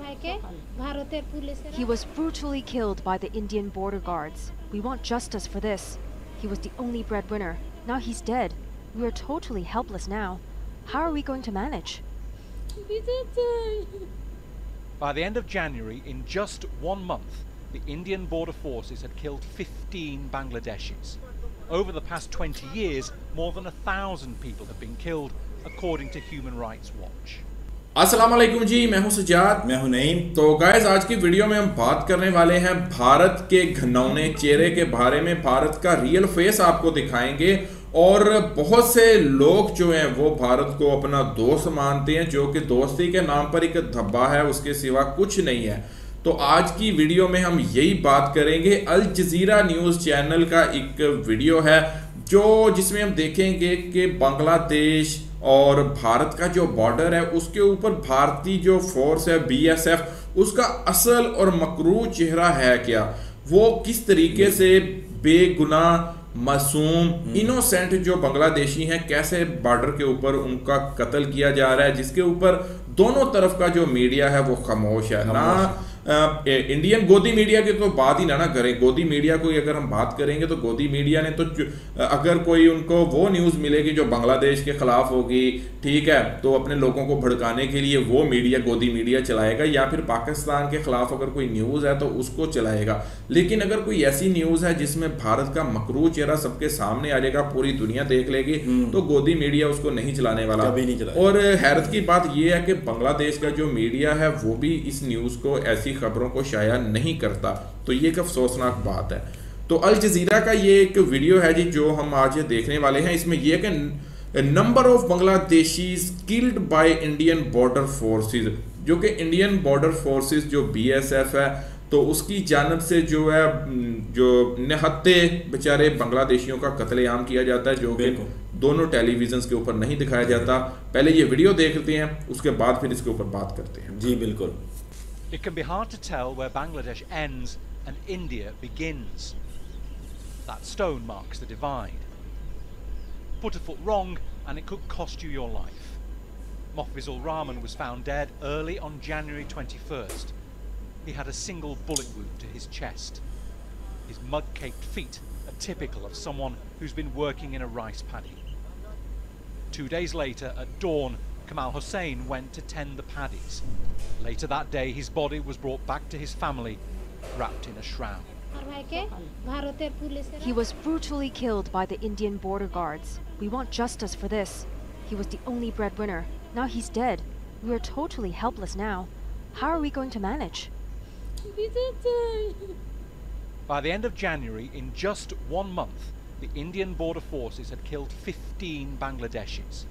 He was brutally killed by the Indian border guards. We want justice for this. He was the only breadwinner. Now he's dead. We are totally helpless now. How are we going to manage? By the end of January, in just 1 month, the Indian border forces had killed 15 Bangladeshis. Over the past 20 years, more than 1,000 people have been killed, according to Human Rights Watch. अस्सलाम वालेकुम जी, मैं हूं सजाद। मैं हूं नईम। तो guys, आज की video में हम बात करने वाले हैं भारत के घिनौने चेहरे के बारे में। भारत का रियल फेस आपको दिखाएंगे और बहुत से लोग जो हैं वो भारत को अपना दोस्त मानते हैं, जो कि दोस्ती के नाम पर एक धब्बा है, उसके सिवा कुछ नहीं है। तो आज की वीडियो में हम यही बात करेंगे। अल जजीरा न्यूज़ चैनल का एक वीडियो है जिसमें हम देखेंगे कि बांग्लादेश और भारत का जो बॉर्डर है उसके ऊपर भारतीय जो फोर्स है बीएसएफ, उसका असल और मकरू चेहरा है क्या, वो किस तरीके से बेगुनाह मासूम इनोसेंट जो बांग्लादेशी हैं कैसे बॉर्डर के ऊपर उनका कत्ल किया जा रहा है, जिसके ऊपर दोनों तरफ का जो मीडिया है वो खामोश है। ना इंडियन गोदी मीडिया की तो बात ही ना करें। गोदी मीडिया को अगर हम बात करेंगे तो गोदी मीडिया ने तो अगर कोई उनको वो न्यूज़ मिलेगी जो बांग्लादेश के खिलाफ होगी, ठीक है, तो अपने लोगों को भड़काने के लिए वो मीडिया गोदी मीडिया चलाएगा, या फिर पाकिस्तान के खिलाफ अगर कोई न्यूज़ है तो उसको चलाएगा। लेकिन अगर कोई ऐसी न्यूज़ है जिसमें भारत का मकरू चेहरा सबके सामने आ जाएगा, पूरी दुनिया देख लेगी, तो गोदी मीडिया उसको नहीं चलाने वाला। और हैरत की बात यह है कि बांग्लादेश का जो मीडिया है वो भी इस न्यूज़ को, ऐसी खबरों को शाया नहीं करता। तो ये एक अफसोसनाक बात है। तो अल जजीरा का ये एक वीडियो है जी जो हम आज देखने वाले हैं। इसमें यह है कि number of Bangladeshis killed by Indian border forces, जो कि इंडियन बॉर्डर फोर्सेस जो बीएसएफ है, तो उसकी जानब से जो है जो निहत्ते बेचारे बांग्लादेशियों का कत्लेआम किया जाता है, जो कि दोनों टेलीविजन के ऊपर नहीं दिखाया जाता। पहले ये वीडियो देखते हैं, उसके बाद फिर इसके ऊपर बात करते हैं। जी बिल्कुल। It can be hard to tell where Bangladesh ends and India begins. That stone marks the divide. Put a foot wrong and it could cost you your life. Mofizul Rahman was found dead early on January 21st. He had a single bullet wound to his chest. His mud-caked feet are typical of someone who's been working in a rice paddy. 2 days later, at dawn, Kamal Hussain went to tend the paddies. Later that day, his body was brought back to his family, wrapped in a shroud. He was brutally killed by the Indian border guards. We want justice for this. He was the only breadwinner. Now he's dead. We are totally helpless now. How are we going to manage? By the end of January, in just 1 month, the Indian border forces had killed 15 Bangladeshis.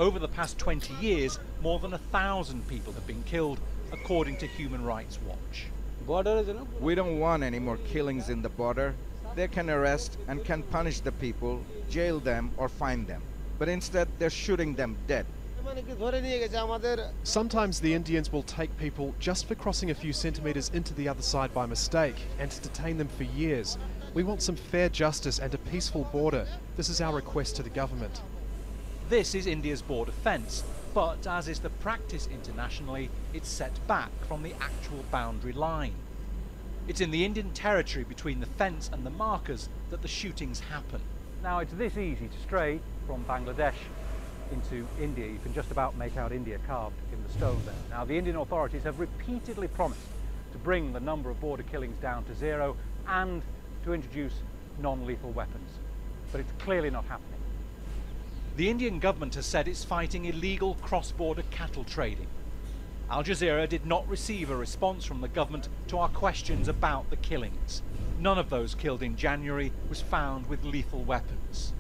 Over the past 20 years, more than 1,000 people have been killed, according to Human Rights Watch. We don't want any more killings in the border. They can arrest and can punish the people, jail them or fine them. But instead, they're shooting them dead. Sometimes the Indians will take people just for crossing a few centimetres into the other side by mistake and detain them for years. We want some fair justice and a peaceful border. This is our request to the government. This is India's border fence, but as is the practice internationally, it's set back from the actual boundary line. It's in the Indian territory between the fence and the markers that the shootings happen. Now, it's this easy to stray from Bangladesh into India. You can just about make out India carved in the stone there. Now, the Indian authorities have repeatedly promised to bring the number of border killings down to zero and to introduce non-lethal weapons, but it's clearly not happening. The Indian government has said it's fighting illegal cross-border cattle trading. Al Jazeera did not receive a response from the government to our questions about the killings. None of those killed in January was found with lethal weapons.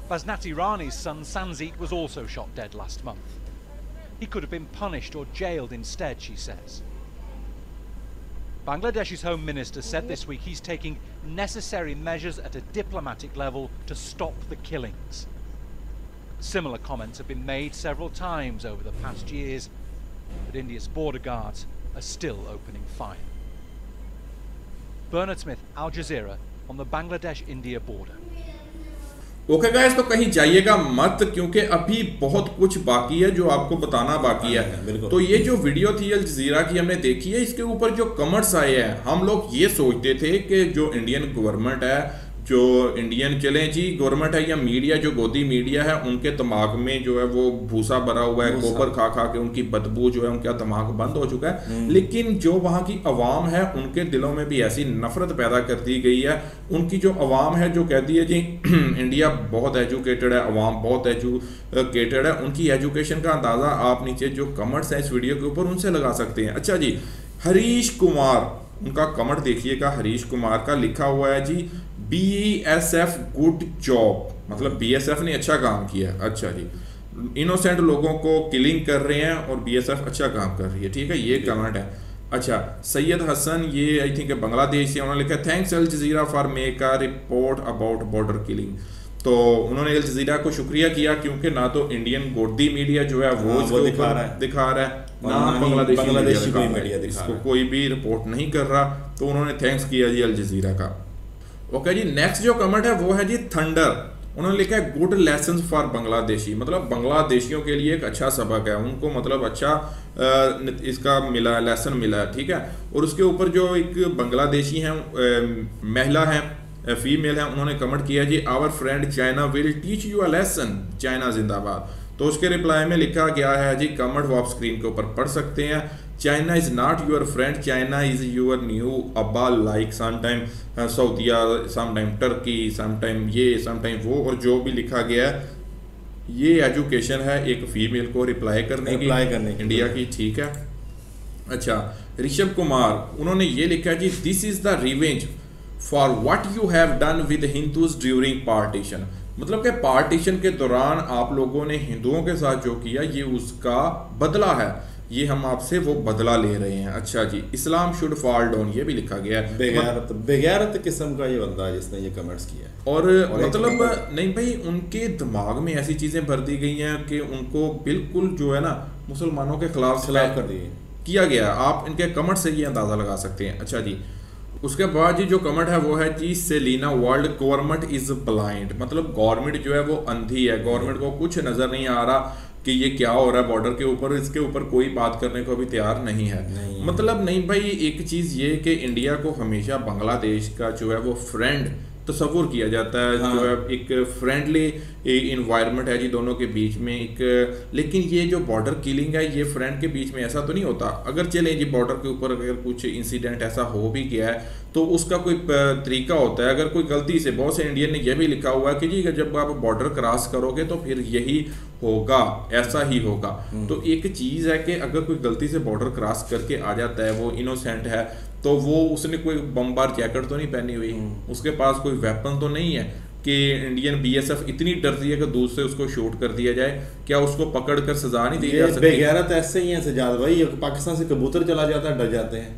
Basnati Rani's son Sanzit was also shot dead last month. He could have been punished or jailed instead, she says. Bangladesh's Home Minister said this week he's taking necessary measures at a diplomatic level to stop the killings. Similar comments have been made several times over the past years, but India's border guards are still opening fire. Bernard Smith, Al Jazeera, on the Bangladesh-India border. Okay guys, तो कहीं जाइएगा मत, क्योंकि अभी बहुत कुछ बाकी है जो आपको बताना बाकी है। तो ये जो वीडियो थी अल जजीरा की हमने देखी है, इसके ऊपर जो कमेंट्स आए हैं, हम लोग ये सोचते थे कि जो इंडियन गवर्नमेंट है, जो इंडियन चलें जी गवर्नमेंट है या मीडिया, जो गोदी मीडिया है, उनके दिमाग में जो है वो भूसा भरा हुआ है, गोबर खा खा के उनकी बदबू जो है उनका दिमाग बंद हो चुका है। लेकिन जो वहाँ की अवाम है उनके दिलों में भी ऐसी नफरत पैदा कर दी गई है। उनकी जो अवाम है जो कहती है जी इंडिया बहुत एजुकेटेड है, अवाम बहुत एजुकेटेड है, उनकी एजुकेशन का अंदाज़ा आप नीचे जो कमेंट्स हैं इस वीडियो के ऊपर उनसे लगा सकते हैं। अच्छा जी, हरीश कुमार, उनका कमेंट देखिएगा, हरीश कुमार का लिखा हुआ है जी BSF गुड जॉब, मतलब BSF ने अच्छा काम किया। अच्छा जी, इनोसेंट लोगों को किलिंग कर रहे हैं और BSF अच्छा काम कर रही है, ठीक है, ये कमेंट है। अच्छा, सैयद हसन, ये आई थिंक बांग्लादेश से, उन्होंने लिखा thanks Al Jazeera for make a report about border killing. तो उन्होंने अल जजीरा को शुक्रिया किया, क्योंकि ना तो इंडियन गोदी मीडिया जो है वो दिखा रहा है, ना बांग्लादेशी मीडिया इसको कोई भी रिपोर्ट नहीं कर रहा। तो उन्होंने थैंक्स किया जी अल जजीरा का। ओके जी, नेक्स्ट जो कमेंट है वो है जी थंडर, उन्होंने लिखा है गुड लेसन फॉर बांग्लादेशी, मतलब बांग्लादेशियों के लिए एक अच्छा सबक है, उनको मतलब अच्छा इसका मिला, लेसन मिला है, ठीक है। और उसके ऊपर जो एक बांग्लादेशी हैं, महिला हैं, फीमेल है, उन्होंने कमेंट किया जी our friend China will teach you a lesson, China जिंदाबाद। तो उसके रिप्लाई में लिखा गया है जी, कमेंट वो आप स्क्रीन के ऊपर पढ़ सकते हैं। China is not your friend, China is your new अब्बा, like sometime Saudia, sometime Turkey, sometime ये, समटाइम वो, और जो भी लिखा गया है ये एजुकेशन है एक फीमेल को रिप्लाई करने की इंडिया की, ठीक है। अच्छा, ऋषभ कुमार, उन्होंने ये लिखा है जी this is the revenge for what you have done with Hindus during partition, मतलब कि पार्टीशन के दौरान आप लोगों ने हिंदुओं के साथ जो किया ये उसका बदला है, ये हम आपसे वो बदला ले रहे हैं। अच्छा जी, इस्लाम शुड फॉल डाउन, ये भी लिखा गया है। बेगैरत किस्म का ये बंदा जिसने ये कमेंट्स किया है। और मतलब नहीं भाई, उनके दिमाग में ऐसी चीजें भर दी गई हैं कि उनको बिल्कुल जो है ना मुसलमानों के खिलाफ कर दिए किया गया। आप इनके कमेंट से ये अंदाजा लगा सकते हैं। अच्छा जी, उसके बाद जी जो कमेंट है वो है जी सेलिना वर्ल्ड गवर्नमेंट इज ब्लाइंड, मतलब गवर्नमेंट जो है वो अंधी है, गवर्नमेंट को कुछ नजर नहीं आ रहा कि ये क्या हो रहा है बॉर्डर के ऊपर, इसके ऊपर कोई बात करने को भी तैयार नहीं है। मतलब नहीं भाई, एक चीज ये कि इंडिया को हमेशा बांग्लादेश का जो है वो फ्रेंड तस्वुर किया जाता है, जो है एक फ्रेंडली इन्वायरमेंट है जी दोनों के बीच में एक, लेकिन ये जो बॉर्डर किलिंग है ये फ्रेंड के बीच में ऐसा तो नहीं होता। अगर चले जी बॉर्डर के ऊपर अगर कुछ इंसिडेंट ऐसा हो भी गया है तो उसका कोई तरीका होता है। अगर कोई गलती से, बहुत से इंडियन ने यह भी लिखा हुआ है कि जी जब आप बॉर्डर क्रॉस करोगे तो फिर यही होगा, ऐसा ही होगा। तो एक चीज है कि अगर कोई गलती से बॉर्डर क्रॉस करके आ जाता है, वो इनोसेंट है, तो वो उसने कोई बमबार जैकेट तो नहीं पहनी हुई, उसके पास कोई वेपन तो नहीं है कि इंडियन BSF इतनी डरती है कि दूर से उसको शूट कर दिया जाए, क्या उसको पकड़ कर सजा नहीं दी जा सकती? बेगैरत ऐसे ही है सजाद भाई, पाकिस्तान से कबूतर चला जाता है डर जाते हैं।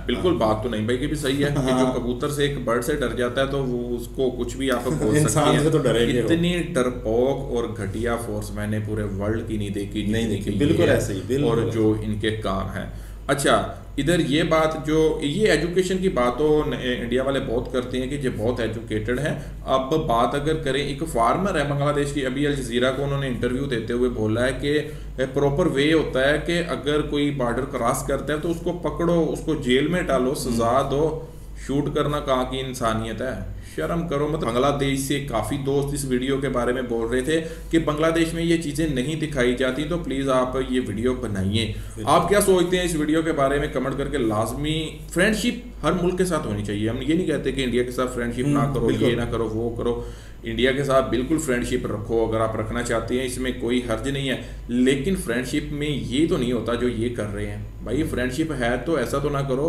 बिल्कुल बात तो नहीं भाई की भी सही है कि जो कबूतर से एक बर्ड से डर जाता है तो वो उसको कुछ भी आप बोल सकते हैं, तो डरेंगे। इतनी डरपोक और घटिया फोर्स मैंने पूरे वर्ल्ड की नहीं देखी, बिल्कुल ऐसे ही, और जो इनके काम है। अच्छा, इधर ये बात जो ये एजुकेशन की बात तो इंडिया वाले बहुत करते हैं कि ये बहुत एजुकेटेड है। अब बात अगर करें, एक फार्मर है बांग्लादेश की, अभी अल जजीरा को उन्होंने इंटरव्यू देते हुए बोला है कि प्रॉपर वे होता है कि अगर कोई बॉर्डर क्रॉस करता है तो उसको पकड़ो, उसको जेल में डालो, सजा दो, शूट करना कहाँ की इंसानियत है, शर्म करो। मतलब बांग्लादेश से काफ़ी दोस्त इस वीडियो के बारे में बोल रहे थे कि बांग्लादेश में ये चीज़ें नहीं दिखाई जाती, तो प्लीज़ आप ये वीडियो बनाइए। आप क्या सोचते हैं इस वीडियो के बारे में कमेंट करके लाजमी। फ्रेंडशिप हर मुल्क के साथ होनी चाहिए, हम ये नहीं कहते कि इंडिया के साथ फ्रेंडशिप ना करो, ये ना करो, वो करो। इंडिया के साथ बिल्कुल फ्रेंडशिप रखो अगर आप रखना चाहते हैं, इसमें कोई हर्ज नहीं है। लेकिन फ्रेंडशिप में ये तो नहीं होता जो ये कर रहे हैं भाई। फ्रेंडशिप है तो ऐसा तो ना करो।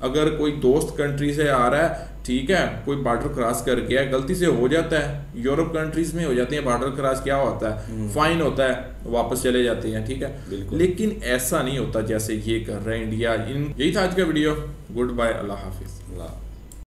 अगर कोई दोस्त कंट्री से आ रहा है, ठीक है, कोई बॉर्डर क्रॉस कर गया, गलती से हो जाता है, यूरोप कंट्रीज में हो जाते हैं बॉर्डर क्रॉस, क्या होता है, फाइन होता है, वापस चले जाते हैं, ठीक है। लेकिन ऐसा नहीं होता जैसे ये कर रहे हैं इंडिया। यही था आज का वीडियो। गुड बाय, अल्लाह हाफिज।